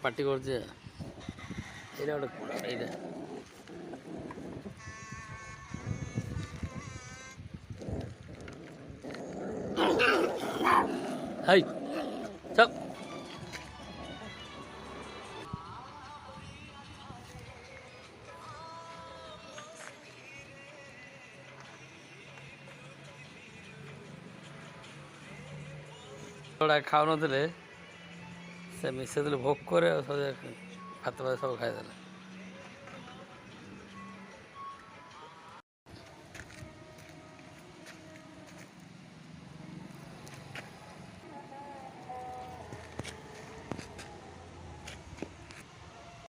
ପାଟି କରୁଛି ଏଇଟା ଗୋଟେ ଏଇଟା ହାଇ ଚପ ଖାଉନଥିଲେ ସେ ମିଶେଇଦେଲେ ଭୋକରେ ଭାତ ସବୁ ଖାଇଦେଲେ।